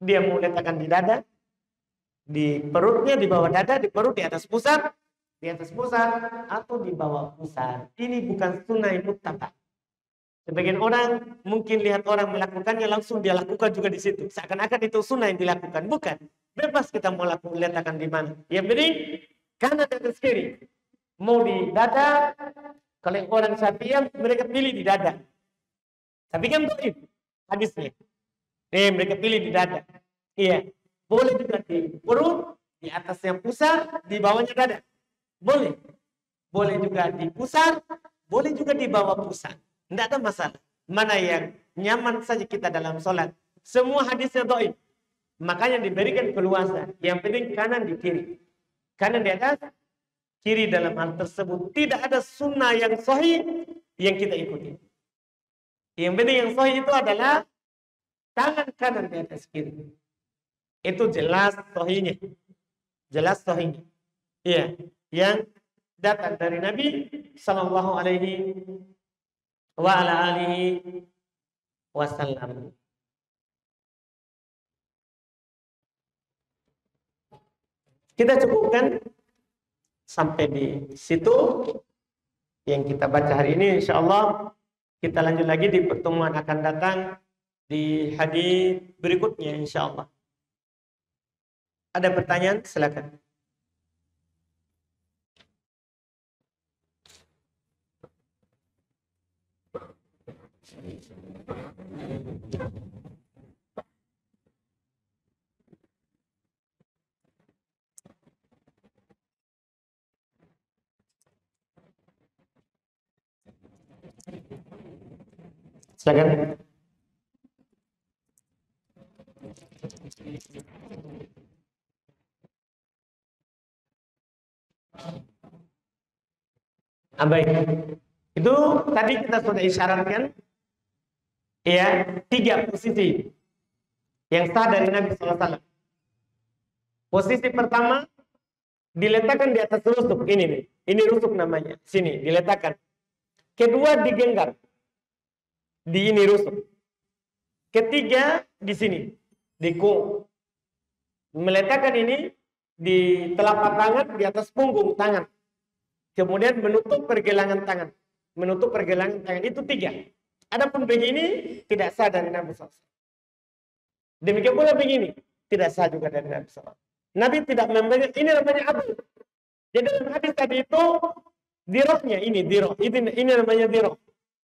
Dia mau letakkan di dada, di perutnya, di bawah dada, di perut, di atas pusat, atau di bawah pusat. Ini bukan sunnah yang mutlak. Sebagian orang mungkin lihat orang melakukannya langsung dia lakukan juga di situ. Seakan-akan itu sunnah yang dilakukan. Bukan. Bebas kita mau letakkan di mana. Yang penting kanan dan kiri. Mau di dada. Kalau orang Syafi'iyah mereka pilih di dada. Tapi kan dhaif hadisnya. Mereka pilih di dada. Iya. Boleh juga di perut, di atasnya pusat, di bawahnya dada. Boleh. Boleh juga di pusat, boleh juga di bawah pusat. Tidak ada masalah. Mana yang nyaman saja kita dalam sholat. Semua hadisnya dhaif. Makanya diberikan keluasan. Yang penting kanan di kiri. Kanan di atas, kiri dalam hal tersebut. Tidak ada sunnah yang sahih yang kita ikuti. Yang penting yang sahih itu adalah tangan kanan di atas kiri. Itu jelas sahihnya. Jelas sahihnya. Iya. Yang datang dari Nabi sallallahu alaihi wa ala alihi wasallam. Kita cukupkan sampai di situ yang kita baca hari ini. Insyaallah kita lanjut lagi di pertemuan akan datang di hadis berikutnya insyaallah. Ada pertanyaan? Silakan. Silakan. Baik. Itu tadi kita sudah isyaratkan ya 3 posisi yang sah dari Nabi SAW. Posisi pertama diletakkan di atas rusuk ini nih. Ini rusuk namanya. Sini diletakkan. Kedua digenggam. Di ini rusuk. Ketiga di sini. Di kung. Meletakkan ini di telapak tangan di atas punggung tangan. Kemudian menutup pergelangan tangan. Menutup pergelangan tangan. Itu 3. Adapun begini tidak sah dari Nabi SAW. Demikian pula begini tidak sah juga dari Nabi SAW. Nabi tidak memegang, ini namanya abu. Jadi dalam hadis tadi itu dirohnya ini diroh, ini namanya diroh.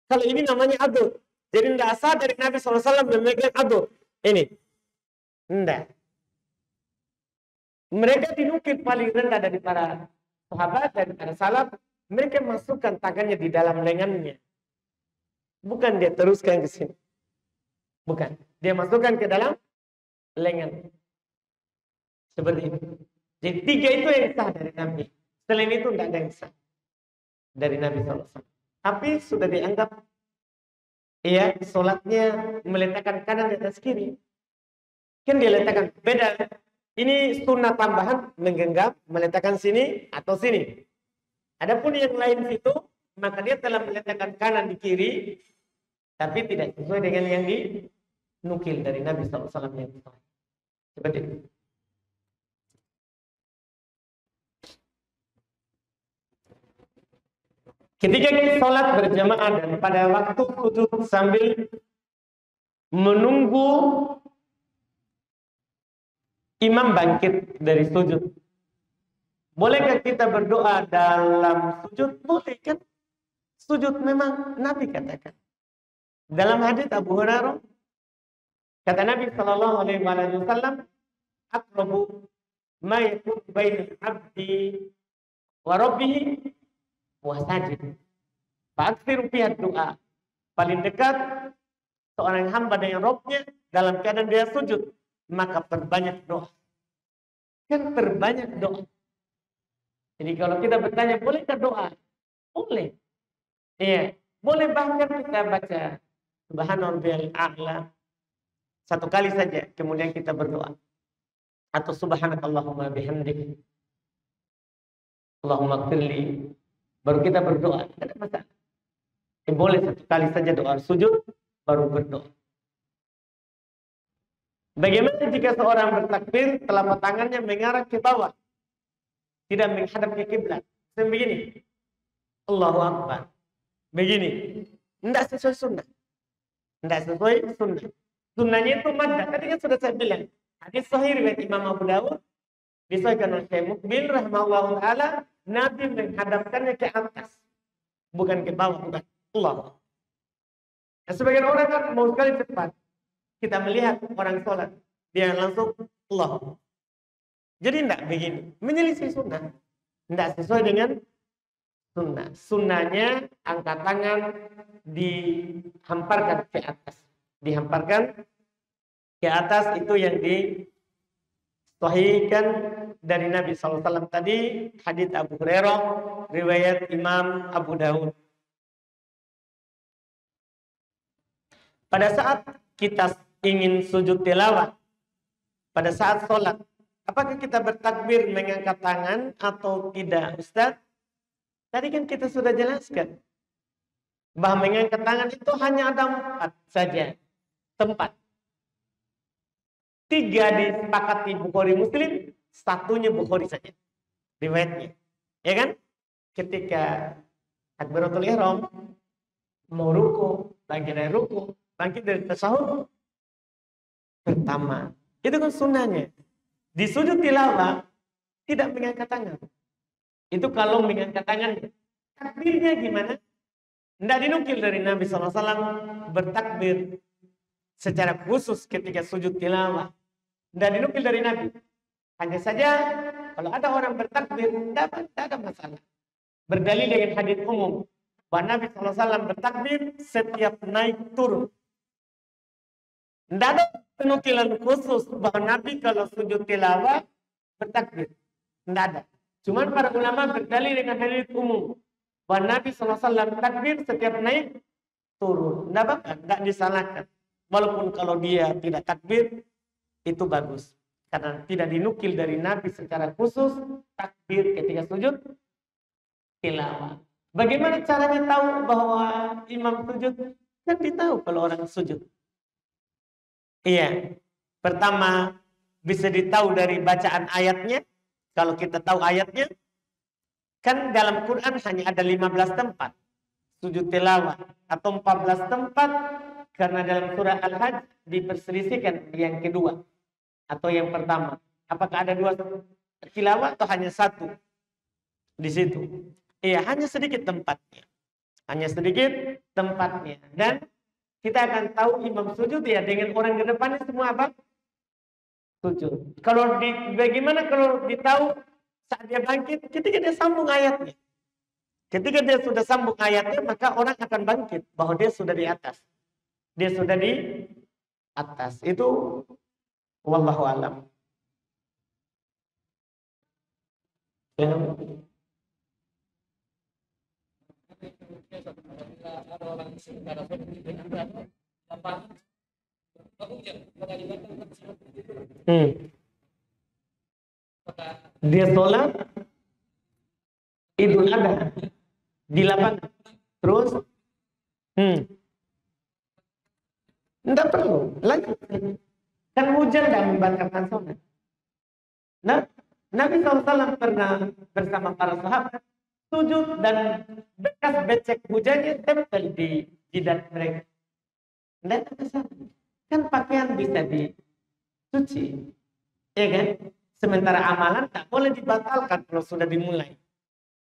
Kalau ini namanya adu. Jadi tidak sah dari Nabi SAW memegang adu. Ini. Tidak. Mereka dinukil paling rendah dari para sahabat, dari para salaf. Mereka masukkan tangannya di dalam lengannya. Bukan dia teruskan ke sini. Bukan. Dia masukkan ke dalam lengan. Seperti itu. Jadi 3 itu yang sah dari Nabi. Selain itu tidak ada yang sah dari Nabi SAW. Tapi sudah dianggap sholatnya meletakkan kanan di atas kiri. Kan dia letakkan beda. Ini sunnah tambahan menggenggam, meletakkan sini atau sini. Adapun yang lain itu, maka dia telah meletakkan kanan di kiri, tapi tidak sesuai dengan yang dinukil dari Nabi SAW yang sahih. Seperti itu. Ketika kita sholat berjamaah dan pada waktu sujud sambil menunggu imam bangkit dari sujud, bolehkah kita berdoa dalam sujud? Boleh kan? Sujud memang Nabi katakan. Dalam hadis Abu Hurairah, kata Nabi Shallallahu Alaihi Wasallam, "Aqrabu ma yakun bainal abdi wa rabbih wasajid. Fa'aksiru fiha doa." Paling dekat seorang hamba dengan Rabbnya dalam keadaan dia sujud, maka perbanyak doa. Kan perbanyak doa. Jadi kalau kita bertanya, bolehkah doa? Boleh. Iya, boleh bahkan kita baca Subhanarabbiyal a'la 1 kali saja, kemudian kita berdoa. Atau Subhanakallahumma bihamdik, Allahumma ighfirli. Baru kita berdoa, tidak ada masalah. Boleh 1 kali saja doa sujud, baru berdoa. Bagaimana jika seorang bertakbir, telapak tangannya mengarah ke bawah, tidak menghadap ke kiblat? Seperti begini, Allahu Akbar. Begini, tidak sesuai sunnah. Tidak sesuai sunnah. Sunnahnya itu madda. Tadi kan sudah saya bilang, hadis sahih riwayat Imam Abu Dawud, disahihkan oleh Syekh Mukbil rahimahullahu taala, Nabi menghadapkannya ke atas, bukan ke bawah, bukan. Allah. Nah, sebagian orang kan mau sekali cepat. Kita melihat orang sholat, dia langsung Allah. Jadi tidak begini, menyelisih sunnah. Tidak sesuai dengan sunnah. Sunnahnya angkat tangan dihamparkan ke atas. Dihamparkan ke atas, itu yang disahihkan dari Nabi SAW tadi, hadits Abu Hurairah, riwayat Imam Abu Dawud. Pada saat kita ingin sujud tilawah, pada saat sholat, apakah kita bertakbir mengangkat tangan atau tidak, Ustaz? Tadi kan kita sudah jelaskan bahwa mengangkat tangan itu hanya ada 4 saja tempat. 3 disepakati Bukhari Muslim, 1-nya Bukhari saja riwayatnya, ya kan? Ketika takbiratul ihram, mau ruku, bangkit dari ruku, bangkit dari tasyahud pertama, itu kan sunnahnya. Di sujud tilawah tidak mengangkat tangan. Itu kalau mengangkat tangan. Takbirnya gimana? Tidak dinukil dari Nabi SAW bertakbir secara khusus ketika sujud tilawah. Tidak dinukil dari Nabi. Hanya saja kalau ada orang bertakbir, tidak ada masalah. Berdalil dengan hadits umum bahwa Nabi SAW bertakbir setiap naik turun. Tidak ada penukilan khusus bahwa Nabi kalau sujud tilawah bertakbir. Tidak ada. Cuman para ulama berdalil dengan hadits umum bahwa Nabi SAW takbir setiap naik turun. Tidak apa-apa, tidak disalahkan. Walaupun kalau dia tidak takbir, itu bagus. Karena tidak dinukil dari Nabi secara khusus takbir ketika sujud tilawah. Bagaimana caranya tahu bahwa imam sujud? Kan ditahu kalau orang sujud. Iya. Pertama, bisa ditahu dari bacaan ayatnya. Kalau kita tahu ayatnya, kan dalam Quran hanya ada 15 tempat sujud tilawah atau 14 tempat, karena dalam surah Al-Hajj diperselisihkan yang kedua atau yang pertama. Apakah ada dua tilawah atau hanya satu di situ? Iya, hanya sedikit tempatnya. Hanya sedikit tempatnya. Dan kita akan tahu imam sujud ya dengan orang di depannya semua apa? Sujud. Kalau bagaimana kalau ditahu saat dia bangkit, ketika dia sambung ayatnya. Ketika dia sudah sambung ayatnya, maka orang akan bangkit bahwa dia sudah di atas. Dia sudah di atas. Itu wallahu alam. Dia sholat Idul Adha di lapangan. Terus enggak perlu lanjut. Kan hujan dan membatalkan sholat. Nah, Nabi SAW pernah bersama para sahabat sujud dan bekas becek hujannya tempel di jidat mereka. Dan kan pakaian bisa dicuci, ya kan? Sementara amalan tak boleh dibatalkan kalau sudah dimulai.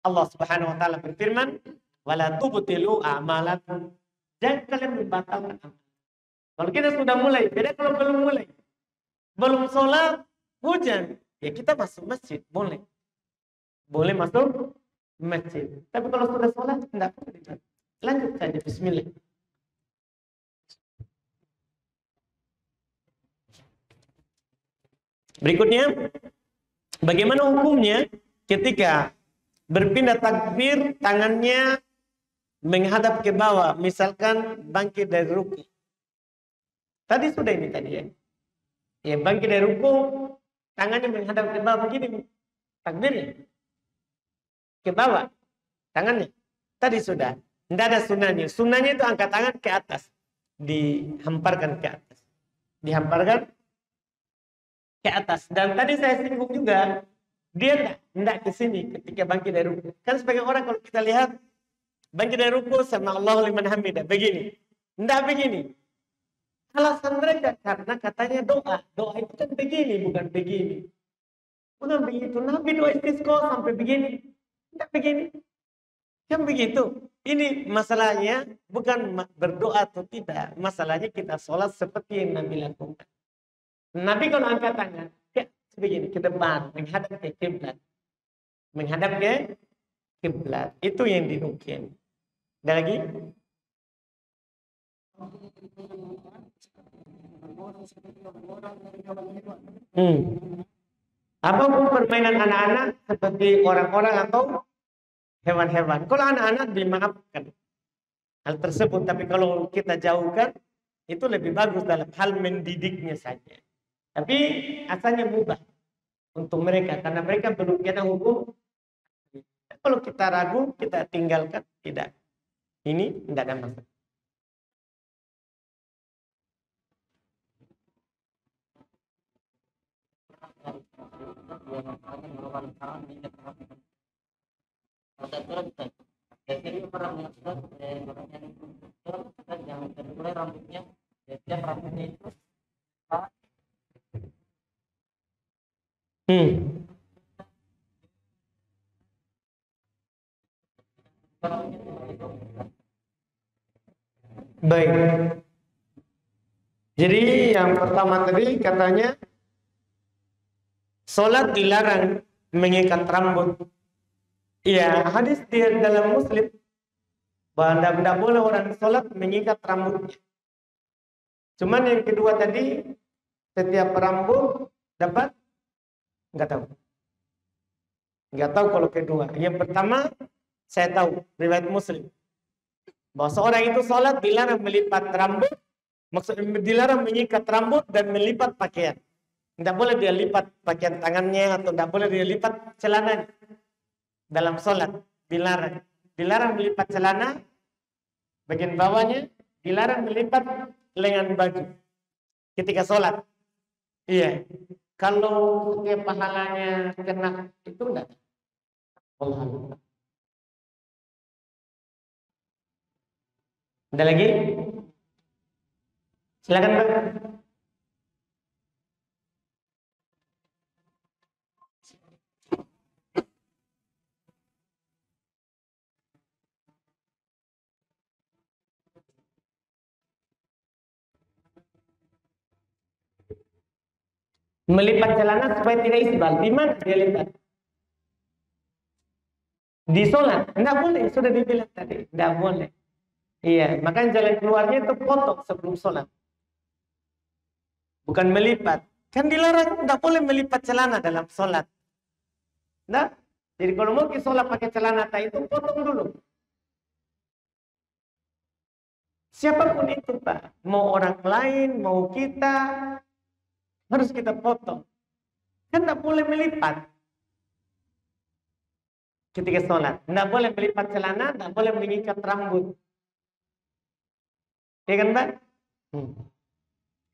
Allah Subhanahu Wa Taala berfirman, "Wala tubtilu a'malakum." Jangan kalian membatalkan amalan. Kalau kita sudah mulai, beda kalau belum mulai. Belum sholat, hujan, ya kita masuk masjid, boleh. Boleh masuk masjid. Tapi kalau sudah sholat, tidak boleh. Lanjut saja, bismillah. Berikutnya, bagaimana hukumnya ketika berpindah takbir, tangannya menghadap ke bawah, misalkan bangkit dari ruku. Tadi sudah ini tadi ya. Ya, bangkit dari ruku, tangannya menghadap ke bawah begini, takbirnya ke bawah, tangannya. Tadi sudah. Tidak ada sunahnya. Sunahnya itu angkat tangan ke atas, dihamparkan ke atas, dihamparkan ke atas. Dan tadi saya singgung juga, dia tidak ke sini ketika bangkit dari ruku. Kan sebagai orang kalau kita lihat bangkit dari ruku sama Allahu liman hamidah begini. Tidak begini. Alasan mereka karena katanya doa. Doa itu kan begini, bukan begini. Bukan begitu. Nabi doa istisqa sampai begini. Tidak begini. Kan begitu. Ini masalahnya bukan berdoa atau tidak. Masalahnya kita sholat seperti yang Nabi lakukan. Nabi kalau angkat tangan, ya begini, ke depan, menghadap ke kiblat. Menghadap ke kiblat. Itu yang dinukil. Ada lagi? Apa pun permainan anak-anak seperti orang-orang atau hewan-hewan. Kalau anak-anak dimaafkan hal tersebut, tapi kalau kita jauhkan, itu lebih bagus dalam hal mendidiknya saja. Tapi asalnya mubah untuk mereka, karena mereka belum kena hukum. Kalau kita ragu, kita tinggalkan. Tidak. Ini tidak ada masalah. Baik. Jadi yang pertama tadi katanya sholat dilarang mengikat rambut. Iya, hadis di dalam Muslim bahwa tidak boleh orang sholat mengikat rambutnya. Cuman yang kedua tadi, setiap rambut dapat, nggak tahu. Nggak tahu kalau kedua. Yang pertama, saya tahu riwayat Muslim bahwa seorang itu sholat dilarang melipat rambut, maksudnya dilarang mengikat rambut dan melipat pakaian. Tidak boleh dia lipat pakaian tangannya atau tidak boleh dia lipat celananya. Dalam sholat dilarang. Dilarang melipat celana bagian bawahnya, dilarang melipat lengan baju ketika sholat. Iya. Kalau setiap pahalanya kena itu enggak. Allah. Ada lagi? Silakan, Pak. Melipat celana supaya tidak isbal. Di mana dia lipat? Di sholat. Enggak boleh, sudah dibilang tadi. Enggak boleh. Iya, makanya jalan keluarnya itu potong sebelum sholat. Bukan melipat. Kan dilarang, enggak boleh melipat celana dalam sholat. Nah, jadi kalau mau ke sholat pakai celana itu potong dulu. Siapapun itu, Pak. Mau orang lain, mau kita, harus kita potong. Kan enggak boleh melipat ketika sholat. Enggak boleh melipat celana, enggak boleh mengikat rambut. Ya kan, Pak?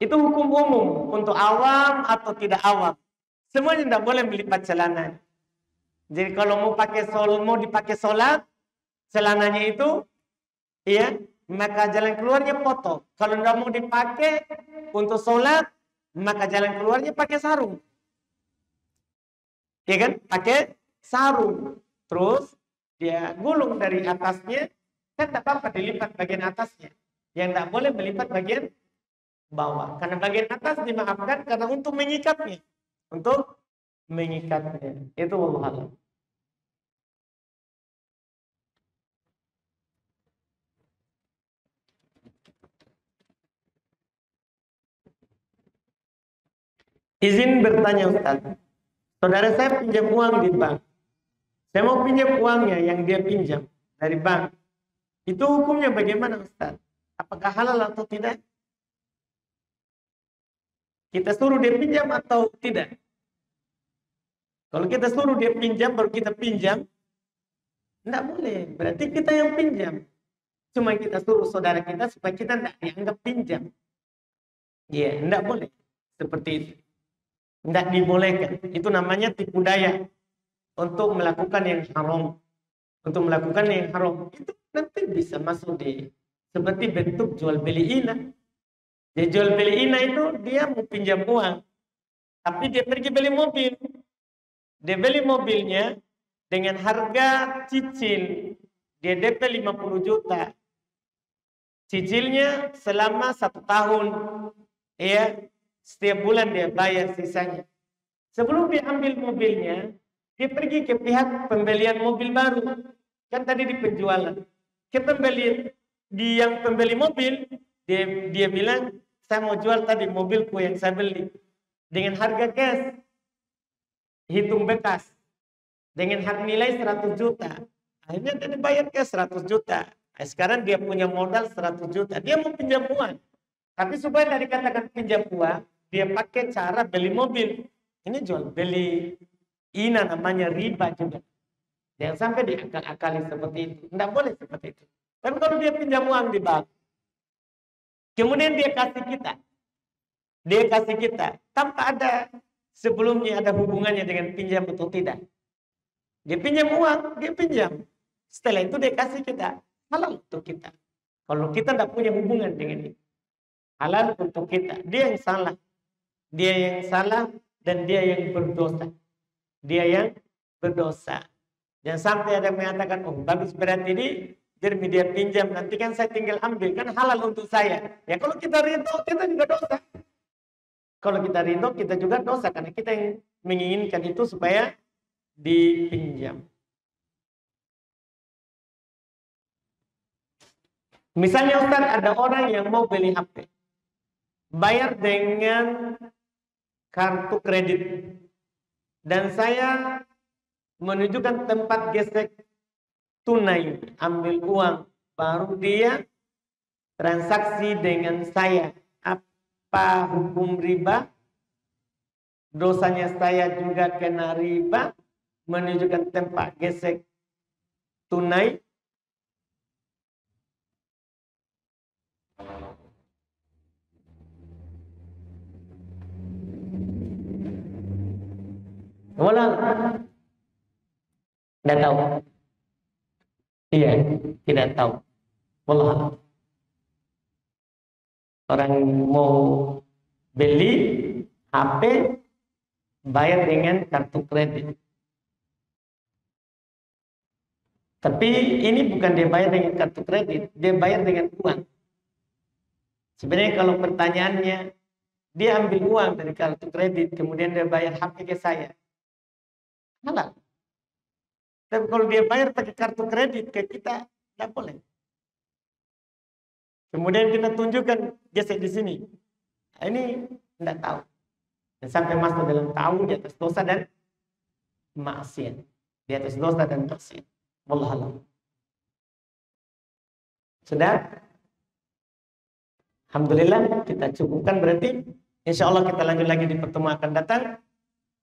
Itu hukum umum untuk awam atau tidak awam. Semuanya tidak boleh melipat celana. Jadi kalau mau dipakai sholat, celananya itu, ya, maka jalan keluarnya potong. Kalau tidak mau dipakai untuk sholat, maka jalan keluarnya pakai sarung. Ya kan? Pakai sarung. Terus dia gulung dari atasnya, kan tak apa-apa dilipat bagian atasnya. Yang tidak boleh melipat bagian bawah. Karena bagian atas dimaafkan karena untuk mengikatnya. Untuk mengikatnya. Itu wallahu a'lam. Izin bertanya Ustaz. Saudara saya pinjam uang di bank. Saya mau pinjam uangnya yang dia pinjam dari bank. Itu hukumnya bagaimana Ustaz? Apakah halal atau tidak? Kita suruh dia pinjam atau tidak? Kalau kita suruh dia pinjam, baru kita pinjam, tidak boleh. Berarti kita yang pinjam. Cuma kita suruh saudara kita supaya kita tidak dianggap pinjam. Iya, tidak boleh. Seperti itu. Tidak dibolehkan. Itu namanya tipu daya. Untuk melakukan yang haram. Untuk melakukan yang haram. Itu nanti bisa masuk di seperti bentuk jual beli ina. Jadi jual beli ina itu dia mau pinjam uang. Tapi dia pergi beli mobil. Dia beli mobilnya dengan harga cicil. Dia DP 50 juta. Cicilnya selama 1 tahun. Ya, setiap bulan dia bayar sisanya. Sebelum dia ambil mobilnya, dia pergi ke pihak pembelian mobil baru. Kan tadi di penjualan. Ke pembeli mobil, dia bilang, saya mau jual tadi mobilku yang saya beli. Dengan harga cash. Hitung bekas. Dengan harga nilai 100 juta. Akhirnya dia dibayar cash 100 juta. Nah, sekarang dia punya modal 100 juta. Dia mau pinjam uang. Tapi supaya dari katakan pinjam uang, dia pakai cara beli mobil. Ini jual beli ina namanya riba juga. Jangan sampai diakal-akali seperti itu. Tidak boleh seperti itu. Tapi kalau dia pinjam uang di bank, kemudian dia kasih kita. Dia kasih kita. Tanpa ada sebelumnya ada hubungannya dengan pinjam atau tidak. Dia pinjam uang, dia pinjam. Setelah itu dia kasih kita. Halal untuk kita. Kalau kita tidak punya hubungan dengan itu. Halal untuk kita. Dia yang salah. Dia yang salah dan dia yang berdosa. Dia yang berdosa. Jangan sampai ada yang mengatakan, oh bagus berarti ini biar dia pinjam, nanti kan saya tinggal ambil, kan halal untuk saya. Ya kalau kita ridho, kita juga dosa. Kalau kita ridho, kita juga dosa, karena kita yang menginginkan itu supaya dipinjam. Misalnya Ustaz, ada orang yang mau beli HP. Bayar dengan kartu kredit. Dan saya menunjukkan tempat gesek tunai, ambil uang, baru dia transaksi dengan saya. Apa hukum riba? Dosanya saya juga kena riba, menunjukkan tempat gesek tunai. Walau tidak tahu. Iya, tidak tahu. Wallah. Orang mau beli HP bayar dengan kartu kredit. Tapi ini bukan dia bayar dengan kartu kredit, dia bayar dengan uang. Sebenarnya kalau pertanyaannya dia ambil uang dari kartu kredit, kemudian dia bayar HP ke saya. Halal. Tapi kalau dia bayar pakai kartu kredit ke kita, tidak boleh. Kemudian kita tunjukkan gesek di sini. Ini tidak tahu. Dan sampai masuk dalam tahu di atas dosa dan maksiat. Di atas dosa dan maksiat. Wallahualam. Sudah? Alhamdulillah kita cukupkan berarti. Insya Allah kita lanjut lagi di pertemuan akan datang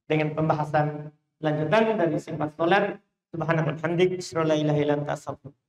dengan pembahasan lanjutan dari sifat salat. Subhanallah, hamdik, asyhadu an la ilaha illa anta, astaghfiruka.